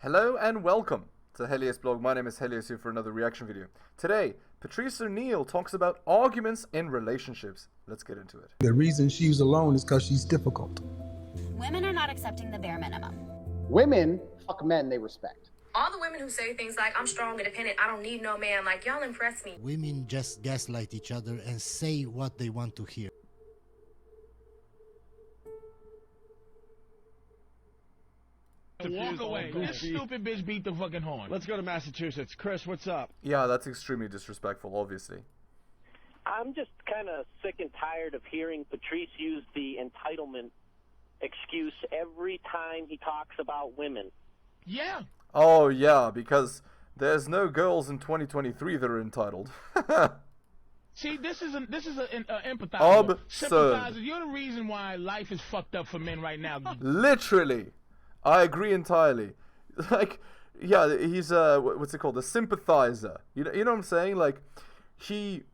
Hello and welcome to the heliosblog. My name is Helios here for another reaction video. Today, Patrice O'Neal talks about arguments in relationships. Let's get into it. The reason she's alone is because she's difficult. Women are not accepting the bare minimum. Women fuck men they respect. All the women who say things like, I'm strong, independent, I don't need no man, like, y'all impress me. Women just gaslight each other and say what they want to hear. Walk away. This stupid bitch beat the fucking horn. Let's go to Massachusetts. Chris, what's up? Yeah, that's extremely disrespectful, obviously. I'm just kind of sick and tired of hearing Patrice use the entitlement excuse every time he talks about women. Yeah. Oh, yeah, because there's no girls in 2023 that are entitled. See, this is an empathizer. Absurd. Sympathizer. You're the reason why life is fucked up for men right now. Literally. I agree entirely. Like, yeah, he's what's it called? A sympathizer. You know what I'm saying? Like, he's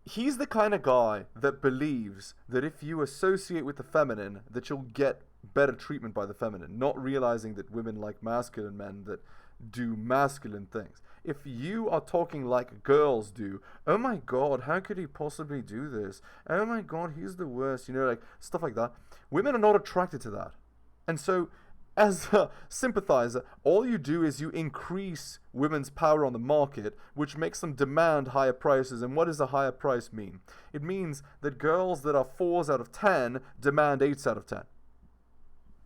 the kind of guy that believes that if you associate with the feminine, that you'll get better treatment by the feminine, not realizing that women like masculine men that do masculine things. If you are talking like girls do, oh my god, how could he possibly do this? Oh my god, he's the worst. You know, like, stuff like that. Women are not attracted to that. And so, as a sympathizer, all you do is you increase women's power on the market, which makes them demand higher prices. And what does a higher price mean? It means that girls that are 4s out of 10 demand 8s out of 10.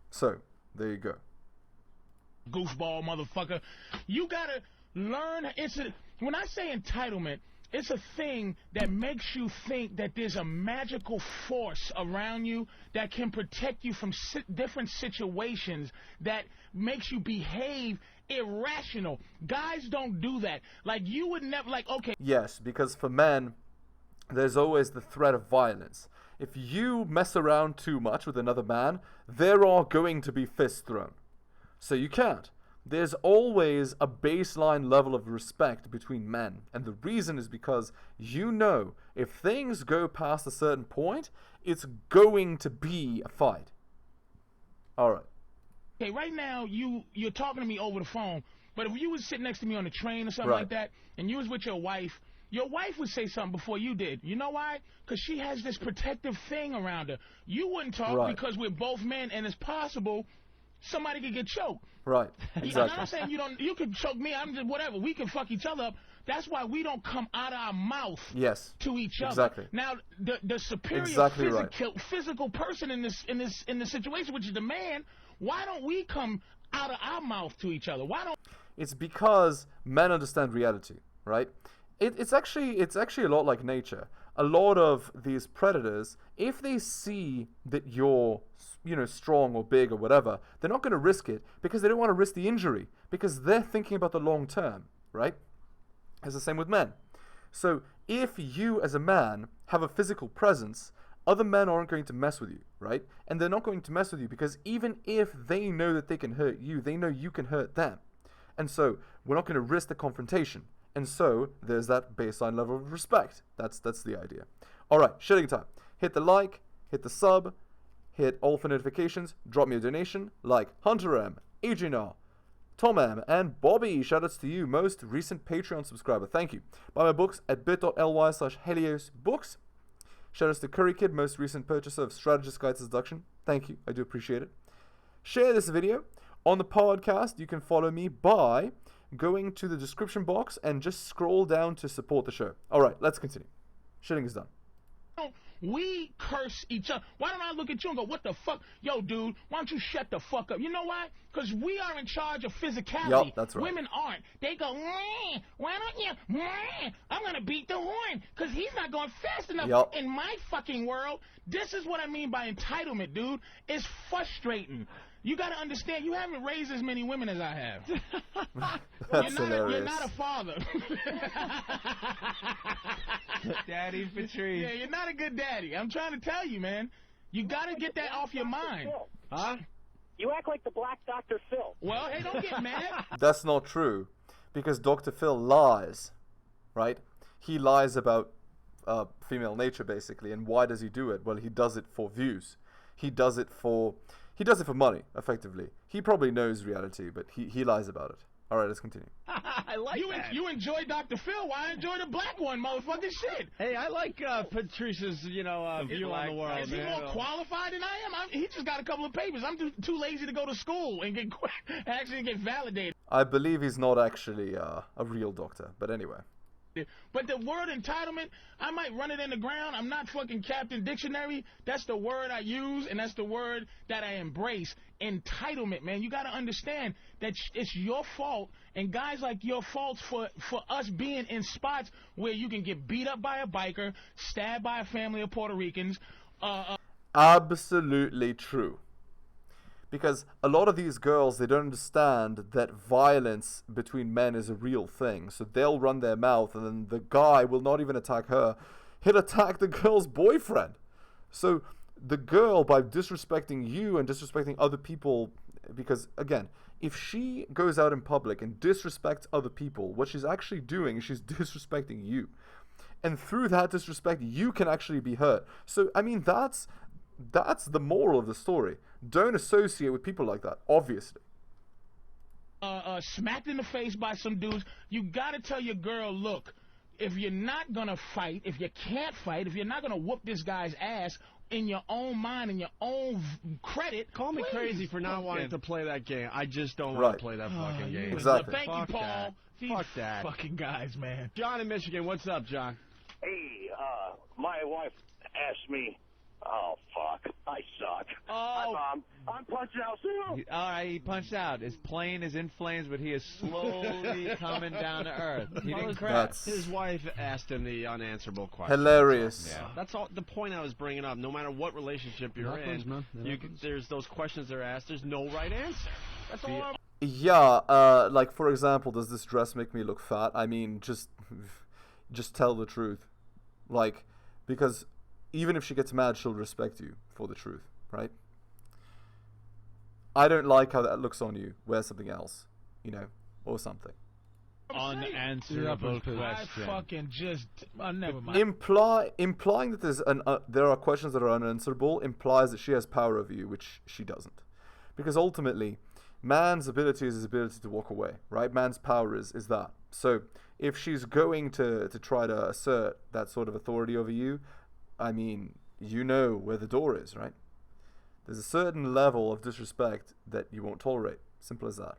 So, there you go. Goofball motherfucker. You gotta learn. When I say entitlement, it's a thing that makes you think that there's a magical force around you that can protect you from different situations, that makes you behave irrational. Guys don't do that. Like, you would never, like, okay. Yes, because for men, there's always the threat of violence. If you mess around too much with another man, there are going to be fists thrown. So you can't. There's always a baseline level of respect between men. And the reason is because you know if things go past a certain point, it's going to be a fight. Alright. Okay, right now, you're talking to me over the phone, but if you was sitting next to me on the train or something like that, and you was with your wife would say something before you did. You know why? Because she has this protective thing around her. You wouldn't talk because we're both men, and it's possible somebody could get choked. Right, exactly. I'm not saying you can choke me, I'm just whatever. We can fuck each other up. That's why we don't come out of our mouth to each other. Exactly. Now, the superior physical person in this situation, which is the man, why don't we come out of our mouth to each other? Why don't? It's because men understand reality, right? It's actually a lot like nature. A lot of these predators, if they see that you're, you know, strong or big or whatever, they're not going to risk it because they don't want to risk the injury, because they're thinking about the long term, right? It's the same with men. So if you as a man have a physical presence, other men aren't going to mess with you, right? And they're not going to mess with you because even if they know that they can hurt you, they know you can hurt them. And so we're not going to risk the confrontation. And so there's that baseline level of respect. That's the idea. Alright, shitting time. Hit the like, hit the sub, hit all for notifications, drop me a donation, like Hunter M, Adrian R, Tom M, and Bobby. Shoutouts to you, most recent Patreon subscriber. Thank you. Buy my books at bit.ly/heliosbooks. Shoutouts to Curry Kid, most recent purchaser of Strategist Guide to Seduction. Thank you, I do appreciate it. Share this video. On the podcast, you can follow me by going to the description box and just scroll down to support the show. Alright, let's continue. Shitting is done. We curse each other. Why don't I look at you and go, what the fuck? Yo, dude, why don't you shut the fuck up? You know why? Because we are in charge of physicality. Yep, that's right. Women aren't. They go, why don't you? I'm going to beat the horn because he's not going fast enough. Yep. In my fucking world, this is what I mean by entitlement, dude. It's frustrating. You got to understand, you haven't raised as many women as I have. That's hilarious. You're not a father. Daddy Patrice. Yeah, you're not a good daddy. I'm trying to tell you, man. You got to get that off your mind. Huh? You act like the black Dr. Phil. Well, hey, don't get mad. That's not true, because Dr. Phil lies, right? He lies about female nature, basically. And why does he do it? Well, he does it for views. He does it for money, effectively. He probably knows reality, but he lies about it. All right, let's continue. I like that. You enjoy Dr. Phil. Why I enjoy the black one, motherfucking shit? Hey, I like Patrice's, view on the world. Is he more qualified than I am? He just got a couple of papers. I'm too lazy to go to school and actually get validated. I believe he's not actually a real doctor, but anyway. But the word entitlement, I might run it in the ground. I'm not fucking Captain Dictionary. That's the word I use, and that's the word that I embrace. Entitlement, man. You got to understand that it's your fault, and guys like your faults for us being in spots where you can get beat up by a biker, stabbed by a family of Puerto Ricans. Absolutely true. Because a lot of these girls, they don't understand that violence between men is a real thing. So they'll run their mouth, and then the guy will not even attack her. He'll attack the girl's boyfriend. So the girl, by disrespecting you and disrespecting other people, because, again, if she goes out in public and disrespects other people, what she's actually doing is she's disrespecting you. And through that disrespect, you can actually be hurt. So, I mean, that's the moral of the story. Don't associate with people like that, obviously. Smacked in the face by some dudes. You gotta tell your girl, look, if you're not gonna fight, if you can't fight, if you're not gonna whoop this guy's ass in your own mind, in your own credit, call me please. Crazy for not wanting to play that game. I just don't want Right. to play that fucking game. Exactly. Thank you, Paul. That. These Fuck that. fucking guys, man. John in Michigan, what's up, John? Hey, my wife asked me, oh, fuck, I suck. Oh. I'm punching out soon. All right, he punched out. His plane is in flames, but he is slowly coming down to earth. He didn't crash. His wife asked him the unanswerable question. Hilarious. Yeah. That's all. The point I was bringing up. No matter what relationship you're in, there's those questions they're asked. There's no right answer. That's all. Yeah, like, for example, does this dress make me look fat? I mean, just tell the truth. Like, because even if she gets mad, she'll respect you for the truth, right? I don't like how that looks on you. Wear something else, or something. Unanswerable question. I fucking just... never mind. Implying that there are questions that are unanswerable implies that she has power over you, which she doesn't. Because ultimately, man's ability is his ability to walk away, right? Man's power is that. So if she's going to try to assert that sort of authority over you, I mean, you know where the door is, right? There's a certain level of disrespect that you won't tolerate. Simple as that.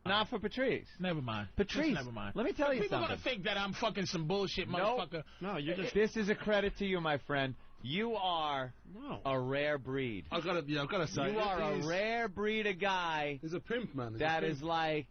Not for Patrice. Never mind. Patrice, never mind. let me tell you People something. People gonna think that I'm fucking some bullshit motherfucker. No, you're just... This is a credit to you, my friend. You are a rare breed. I've got to say. You are a rare breed of guy. He's a pimp, man. That is like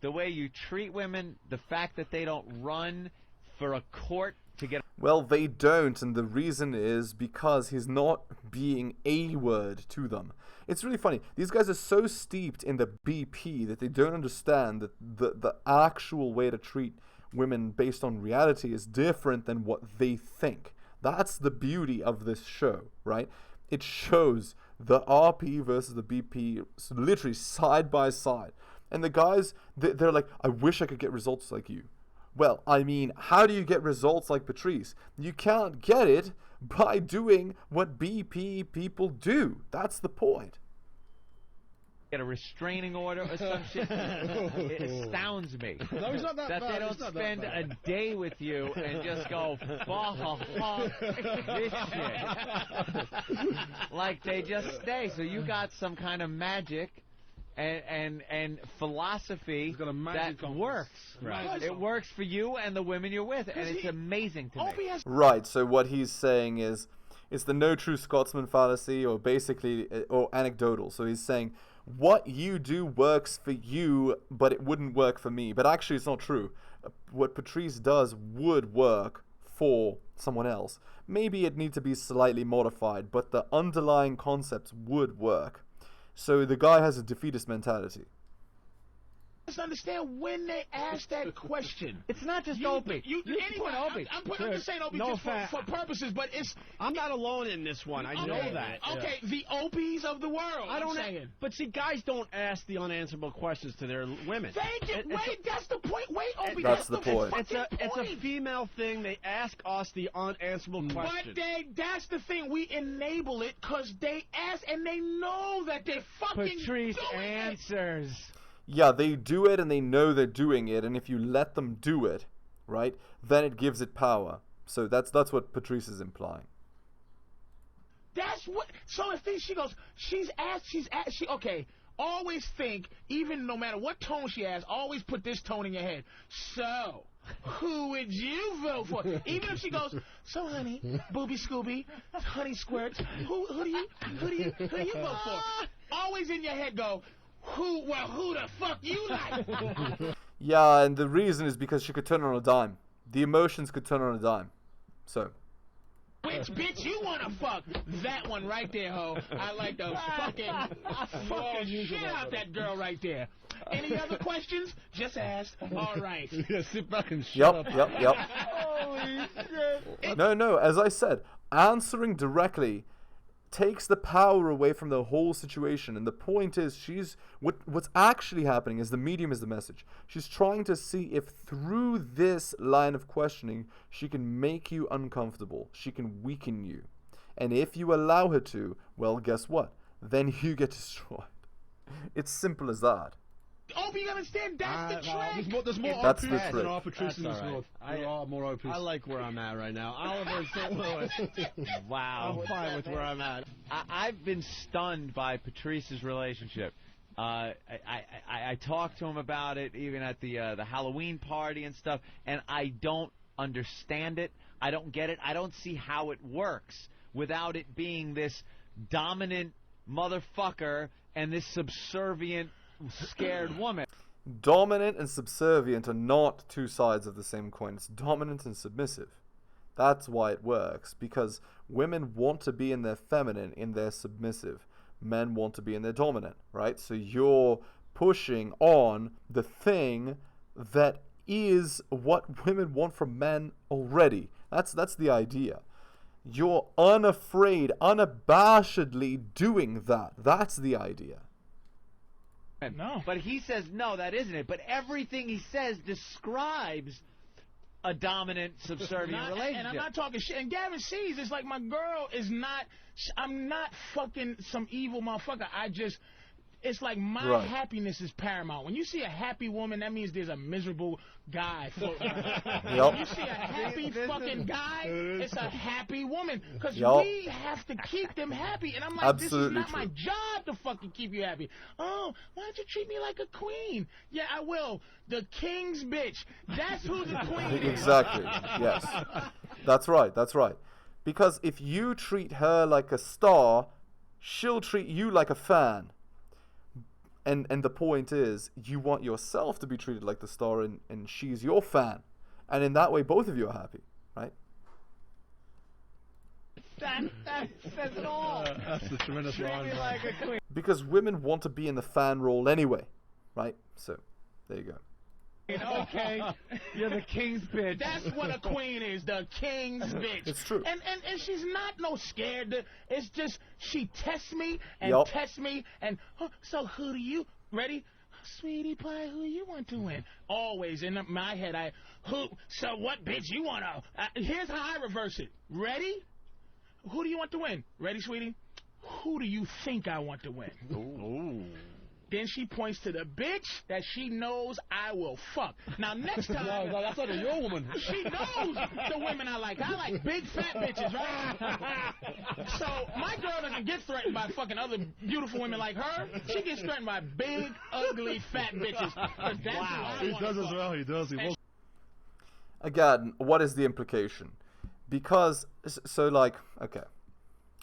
the way you treat women, the fact that they don't run for a court to get... Well, they don't, and the reason is because he's not being A-word to them. It's really funny. These guys are so steeped in the BP that they don't understand that the actual way to treat women based on reality is different than what they think. That's the beauty of this show, right? It shows the RP versus the BP literally side by side. And the guys, they're like, I wish I could get results like you. Well, I mean, how do you get results like Patrice? You can't get it by doing what BP people do. That's the point. Get a restraining order or some shit. It astounds me No, he's not that that bad. they don't spend a day with you and just go, fuck this shit. Like they just stay. So you got some kind of magic and philosophy that works. Right. It works for you and the women you're with, and it's amazing to me. Right, so what he's saying is, it's the no true Scotsman fallacy, or basically, or anecdotal. So he's saying, what you do works for you, but it wouldn't work for me. But actually, it's not true. What Patrice does would work for someone else. Maybe it needs to be slightly modified, but the underlying concepts would work. So the guy has a defeatist mentality. just understand when they ask that question. It's not just Opie. I'm just saying Opie just for purposes, but it's... I'm not alone in this one. I know that. Okay, the Opies of the world, I'm saying. But see, guys don't ask the unanswerable questions to their women. Thank you. Wait, that's the point. Wait, Opie, that's the point. It's a female thing. They ask us the unanswerable questions. But that's the thing. We enable it because they ask and they know that they're fucking Patrice doing answers. Yeah, they do it and they know they're doing it, and if you let them do it, right, then it gives it power. So that's what Patrice is implying. That's what. So if she goes, okay. Always think, even no matter what tone she has, always put this tone in your head. So, who would you vote for? Even if she goes, so honey, booby scooby, honey squirts, who do you vote for? Always in your head go, who the fuck you like? Yeah, and the reason is because she could turn on a dime. The emotions could turn on a dime. So. Which bitch you wanna fuck? That one right there, ho. I like the fucking shit out that girl right there. Any other questions? Just ask. All right. Yeah, sit back and shut up. Yep. Holy shit. No, as I said, answering directly takes the power away from the whole situation, and the point is what's actually happening is the medium is the message. She's trying to see if through this line of questioning she can make you uncomfortable, she can weaken you, and if you allow her to, well, guess what, then you get destroyed. It's simple as that. Opie, you understand? That's the trick. There's more That's OPs the trick. than Patrice in this world. There are more OPs. I like where I'm at right now. Oliver in St. Louis. Wow. I'm fine with where I'm at. I've been stunned by Patrice's relationship. I talked to him about it even at the Halloween party and stuff, and I don't understand it. I don't get it. I don't see how it works without it being this dominant motherfucker and this subservient, scared woman. Dominant and subservient are not two sides of the same coin. It's dominant and submissive. That's why it works, because women want to be in their feminine, in their submissive. Men want to be in their dominant, right? So you're pushing on the thing that is what women want from men already. That's the idea. You're unafraid, unabashedly doing that. That's the idea. No. But he says, no, that isn't it. But everything he says describes a dominant, subservient relationship. And I'm not talking shit. And Gavin sees, it's like my girl is not, I'm not fucking some evil motherfucker. It's like my happiness is paramount. When you see a happy woman, that means there's a miserable guy floating around. When you see a happy fucking guy, it's a happy woman. Because we have to keep them happy. And I'm like, Absolutely this is not my job to fucking keep you happy. Oh, why don't you treat me like a queen? Yeah, I will. The king's bitch. That's who the queen is. Exactly. Yes. That's right. Because if you treat her like a star, she'll treat you like a fan. And the point is, you want yourself to be treated like the star, and she's your fan. And in that way, both of you are happy, right? That says it all. That's the tremendous line. Like a queen. Because women want to be in the fan role anyway, right? So, there you go. Okay, you're the king's bitch. That's what a queen is, the king's bitch. It's true. And she's not no scared. It's just she tests me and tests me and so who do you ready? Sweetie pie, who you want to win? Always in my head, so what bitch you want to? Here's how I reverse it. Ready? Who do you want to win? Ready, sweetie? Who do you think I want to win? Ooh. Then she points to the bitch that she knows I will fuck. Now, next time... No, that's not your woman. She knows the women I like. I like big, fat bitches, right? So, my girl doesn't get threatened by fucking other beautiful women like her. She gets threatened by big, ugly, fat bitches. That's He does as well. He does. Again, what is the implication? Because, okay.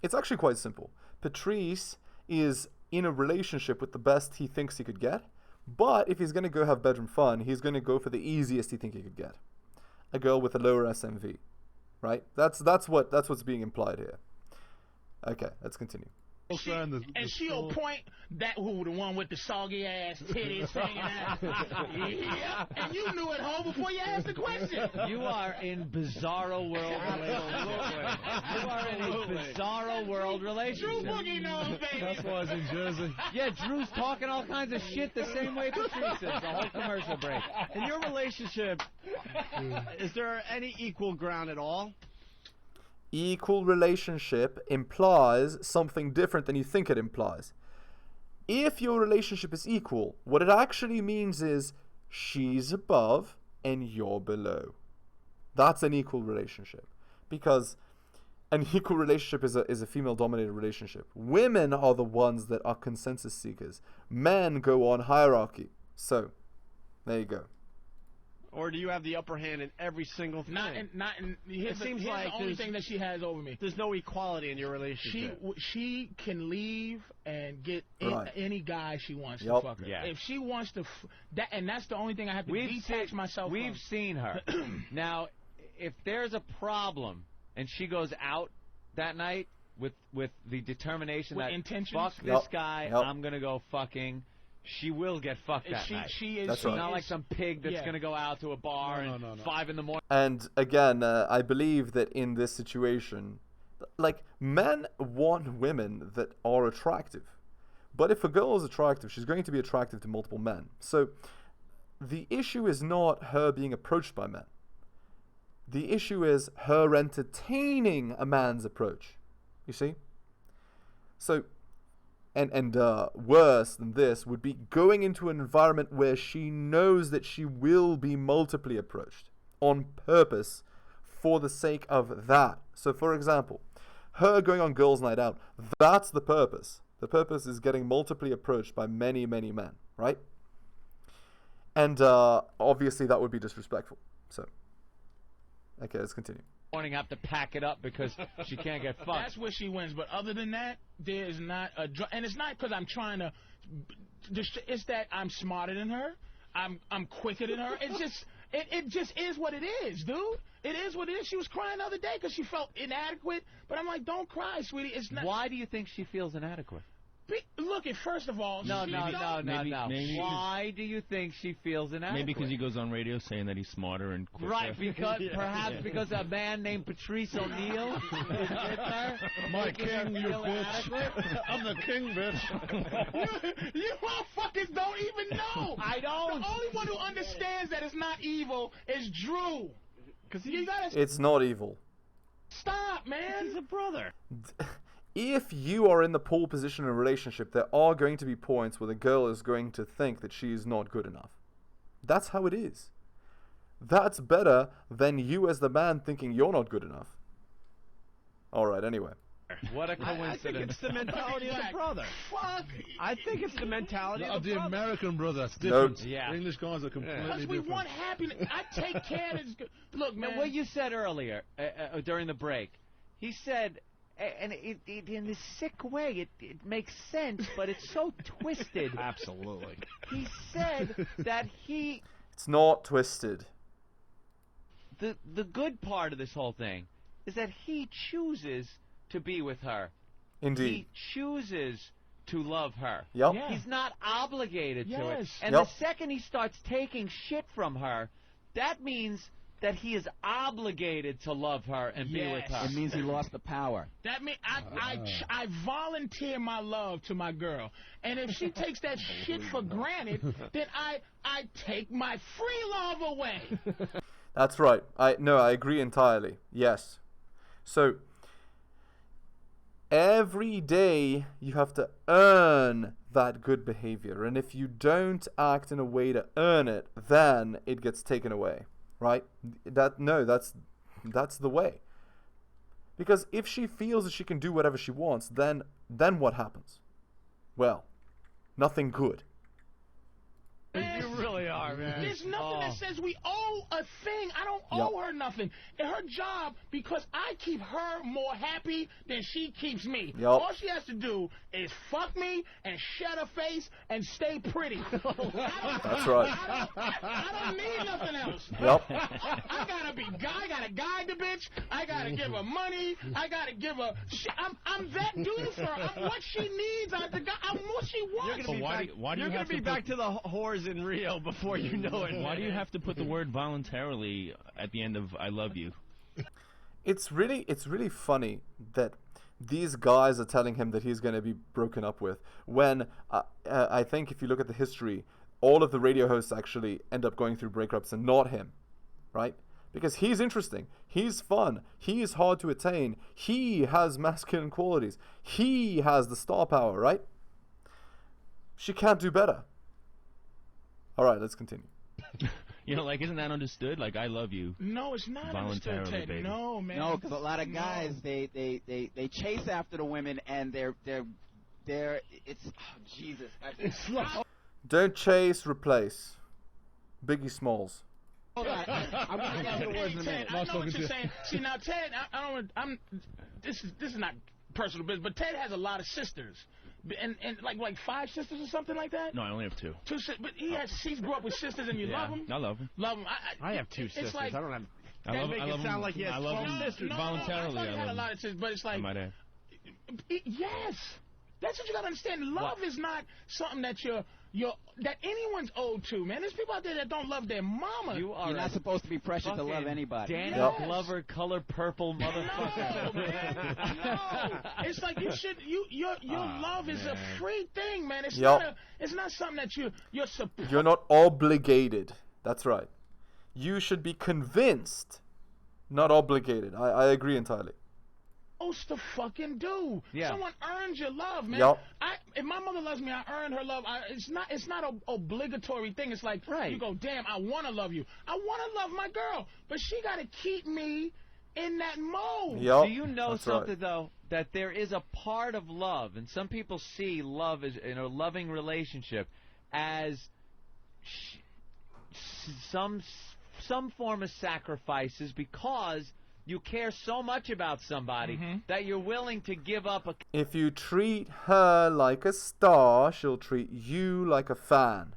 It's actually quite simple. Patrice is in a relationship with the best he thinks he could get, but if he's going to go have bedroom fun, he's going to go for the easiest he think he could get. A girl with a lower SMV, right? That's what's being implied here. Okay, let's continue. And she'll point that who the one with the soggy ass titties hanging out. Yeah, and you knew it home before you asked the question. You are in bizarro world relationship. You are in a bizarro world relationship. Drew Boogie knows, baby. That's why I was in Jersey. Yeah, Drew's talking all kinds of shit the same way Patrice is. The whole commercial break. In your relationship, is there any equal ground at all? Equal relationship implies something different than you think it implies. If your relationship is equal, what it actually means is she's above and you're below. That's an equal relationship. Because an equal relationship is a female-dominated relationship. Women are the ones that are consensus seekers. Men go on hierarchy. So, there you go. Or do you have the upper hand in every single thing? It seems like the only thing that she has over me. There's no equality in your relationship. She can leave and get any guy she wants to fuck her. Yeah. If she wants to, and that's the only thing I have to detach myself from. We've seen her. Now, if there's a problem and she goes out that night with the determination with that intentions. fuck this guy, I'm gonna go fucking. She will get fucked that night. That's right. Not like some pig that's going to go out to a bar at 5 in the morning. And again, I believe that in this situation, like, men want women that are attractive. But if a girl is attractive, she's going to be attractive to multiple men. So the issue is not her being approached by men. The issue is her entertaining a man's approach. You see? So... And worse than this would be going into an environment where she knows that she will be multiply approached on purpose for the sake of that. So, for example, her going on girls' night out, that's the purpose. The purpose is getting multiply approached by many, many men, right? And obviously that would be disrespectful. So, okay, let's continue. Morning, have to pack it up because she can't get fucked. That's where she wins. But other than that, there is not a and it's not because I'm trying to. It's that I'm smarter than her. I'm quicker than her. It's just it just is what it is, dude. It is what it is. She was crying the other day because she felt inadequate. But I'm like, don't cry, sweetie. It's not. Why do you think she feels inadequate? Look, first of all, no. Why do you think she feels inadequate? Maybe because he goes on radio saying that he's smarter and quicker. Right, perhaps because a man named Patrice O'Neal is with her. My king, you bitch. I'm the king, bitch. You motherfuckers don't even know. I don't. The only one who understands that it's not evil is Drew. It's not evil. Stop, man. He's a brother. If you are in the pole position in a relationship, there are going to be points where the girl is going to think that she is not good enough. That's how it is. That's better than you as the man thinking you're not good enough. Alright, anyway. What a coincidence. I think it's the mentality of the brother. Fuck. I think it's the mentality of the brother. American brother. It's different. Nope. Yeah. English guys are completely Because we different. want happiness. I take care of this. Look, man. Now, what you said earlier during the break, he said... And it in this sick way, it makes sense, but it's so twisted. Absolutely. He said that he... It's not twisted. The good part of this whole thing is that he chooses to be with her. Indeed. He chooses to love her. Yep. Yeah. He's not obligated to it. Yes. And the second he starts taking shit from her, that means... that he is obligated to love her and be with her. It means he lost the power. That means I volunteer my love to my girl, and if she takes that shit for granted, then I take my free love away. That's right. I agree entirely. Yes. So every day you have to earn that good behavior, and if you don't act in a way to earn it, then it gets taken away. Right? That's the way. Because if she feels that she can do whatever she wants, then what happens? Well, nothing good. You really are, man. there's nothing that says we owe a thing. I don't owe her nothing. Her job, because I keep her more happy than she keeps me. All she has to do is fuck me and shut her face and stay pretty. That's right. I don't need nothing else. I gotta guide the bitch. I gotta give her money. I gotta give her. I'm that dude for her. I'm what she needs. I'm what she wants. You're gonna be back to the whores in Rio before you know it. Why do you have to put the word voluntarily at the end of "I love you"? It's really funny that these guys are telling him that he's going to be broken up with, when I think if you look at the history, all of the radio hosts actually end up going through breakups and not him, right? Because he's interesting, he's fun, he's hard to attain, he has masculine qualities, he has the star power, right? She can't do better. All right, let's continue. You know, like, isn't that understood? Like, I love you. No, it's not understood, Ted. Baby. No, man. No, because a lot of guys they chase after the women and they're it's Jesus. Don't chase, replace. Biggie Smalls. Hold on, I'm gonna get to the words in a minute. I know what you're saying. See now, Ted, this is not personal business, but Ted has a lot of sisters. And like 5 sisters or something like that? No, I only have 2. 2 sisters, but he's grew up with sisters, and you love them. I love them. Love them. I have 2 sisters. Like, I don't have. I love it sound like he has 12 sisters. Voluntarily. I had a lot of sisters, but it's like. I might have. Yes, that's what you gotta understand. Love is not something that that anyone's owed to, man. There's people out there that don't love their mama. You're not supposed to be pressured to love anybody. Danny Glover, color purple motherfucker. No, man. No. It's like you should. Your love is a free thing, man. It's not something that you're supposed. You're not obligated. That's right. You should be convinced, not obligated. I agree entirely. To fucking do. Someone earns your love, man. If my mother loves me, I earn her love. It's not an obligatory thing. It's like you go, damn, I want to love you. I want to love my girl, but she got to keep me in that mode. Do you know something though? That there is a part of love, and some people see love as in a loving relationship as some form of sacrifices because you care so much about somebody that you're willing to give up a... If you treat her like a star, she'll treat you like a fan.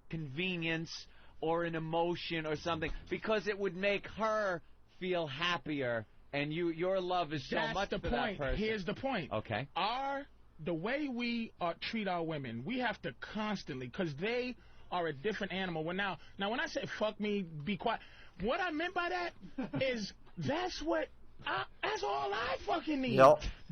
Convenience or an emotion or something because it would make her feel happier and your love is so much for that person. Here's the point. Okay. The way we treat our women, we have to constantly, because they are a different animal. Now when I say fuck me, be quiet... What I meant by that is that's all I fucking need.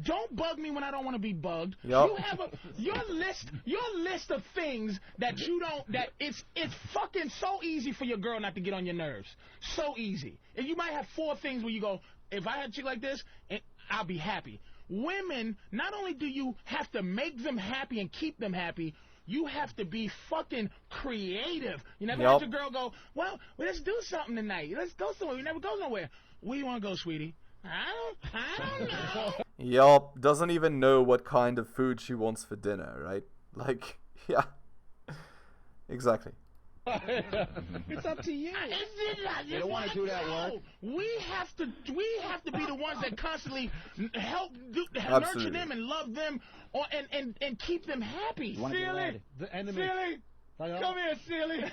Don't bug me when I don't want to be bugged. You have your list of things that you don't. That it's fucking so easy for your girl not to get on your nerves. So easy. And you might have 4 things where you go, if I had a chick like this, I'll be happy. Women, not only do you have to make them happy and keep them happy, you have to be fucking creative. You never had your girl go, well, let's do something tonight. Let's go somewhere. We never go nowhere. Where you want to go, sweetie? I don't know. Doesn't even know what kind of food she wants for dinner, right? Like, yeah. Exactly. It's up to you. You don't want to do that work. We have to be the ones that constantly help nurture them and love them, and keep them happy. Silly, the enemy. Silly. Come here, silly.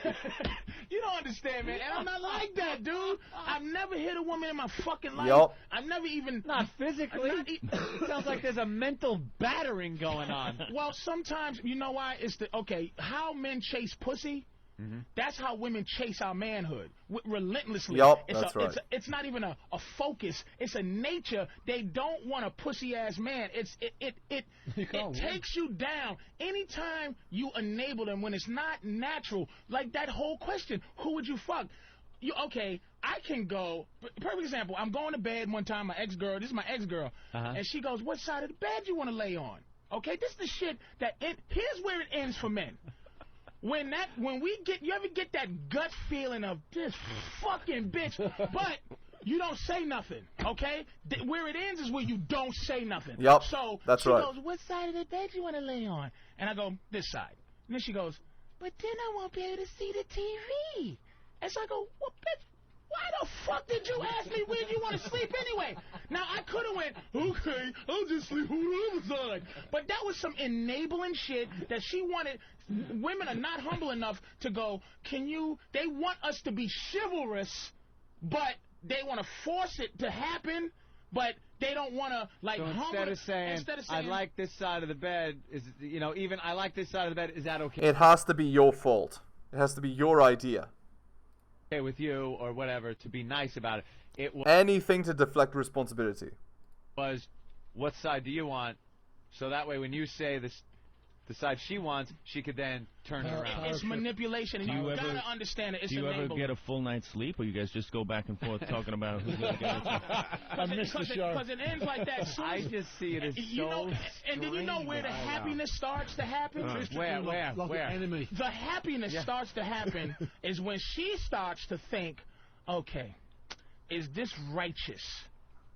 You don't understand, man. And I'm not like that, dude. I've never hit a woman in my fucking life. I've never even... Not physically. Sounds like there's a mental battering going on. Well, sometimes, you know why? It's how men chase pussy. That's how women chase our manhood, relentlessly. That's right. It's not even a focus. It's a nature. They don't want a pussy-ass man. It takes you down. Anytime you enable them when it's not natural, like that whole question, who would you fuck? I can go, perfect example, I'm going to bed one time, this is my ex-girl, and she goes, what side of the bed you want to lay on? Okay, this is the shit here's where it ends for men. When you ever get that gut feeling of this fucking bitch, but you don't say nothing, okay? Where it ends is where you don't say nothing. So she goes, what side of the bed you want to lay on? And I go, this side. And then she goes, but then I won't be able to see the TV. And so I go, well, bitch, why the fuck did you ask me when you want to sleep anyway? Now, I could have went, okay, I'll just sleep on the other side. But that was some enabling shit that she wanted. Women are not humble enough to go, they want us to be chivalrous, but they want to force it to happen, but they don't want to, like, so humble. instead of saying, I like this side of the bed, even I like this side of the bed, is that okay? It has to be your fault. It has to be your idea. Okay with you or whatever, to be nice about it. Anything to deflect responsibility. Was, what side do you want? So that way when you say the side she wants, she could then turn it around. It's manipulation, and you gotta understand it. It's do you enabling. ever get a full night's sleep, or you guys just go back and forth talking about who's going to get it? I missed the show. Because it ends like that. I just see it as and then you know where the happiness starts to happen? Where? The happiness starts to happen is when she starts to think, okay, is this righteous?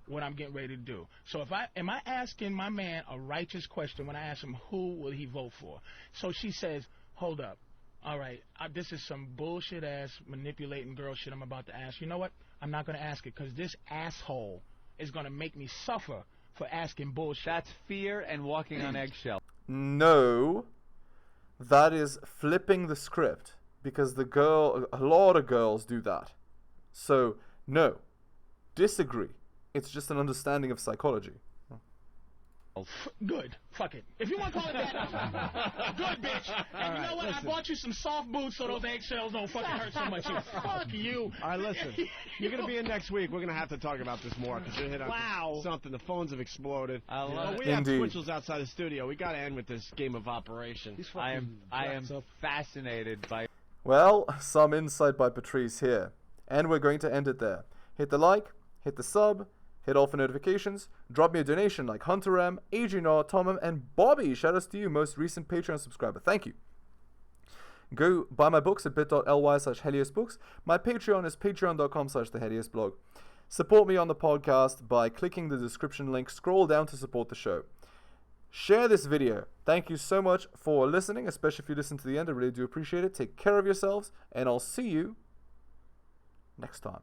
What I'm getting ready to do. So am I asking my man a righteous question when I ask him who will he vote for? So she says, hold up. All right, this is some bullshit ass manipulating girl shit I'm about to ask. You know what? I'm not going to ask it because this asshole is going to make me suffer for asking bullshit. That's fear and walking on eggshells. No, that is flipping the script, because a lot of girls do that. So, no, disagree. It's just an understanding of psychology. Good. Fuck it. If you want to call it that, good, bitch. And you know what? I bought you some soft boots so those eggshells don't fucking hurt so much. Fuck you. All right, listen. You're going to be in next week. We're going to have to talk about this more because you hit on something. The phones have exploded. I love it. We have Twitchels outside the studio. We got to end with this game of operation. I am fascinated by... Well, some insight by Patrice here. And we're going to end it there. Hit the like, hit the sub, hit all for notifications, drop me a donation like Hunter M, Adrian R, Tom M, and Bobby. Shout outs to you, most recent Patreon subscriber. Thank you. Go buy my books at bit.ly/heliosbooks. My Patreon is patreon.com/theheliosblog. Support me on the podcast by clicking the description link. Scroll down to support the show. Share this video. Thank you so much for listening, especially if you listen to the end. I really do appreciate it. Take care of yourselves, and I'll see you next time.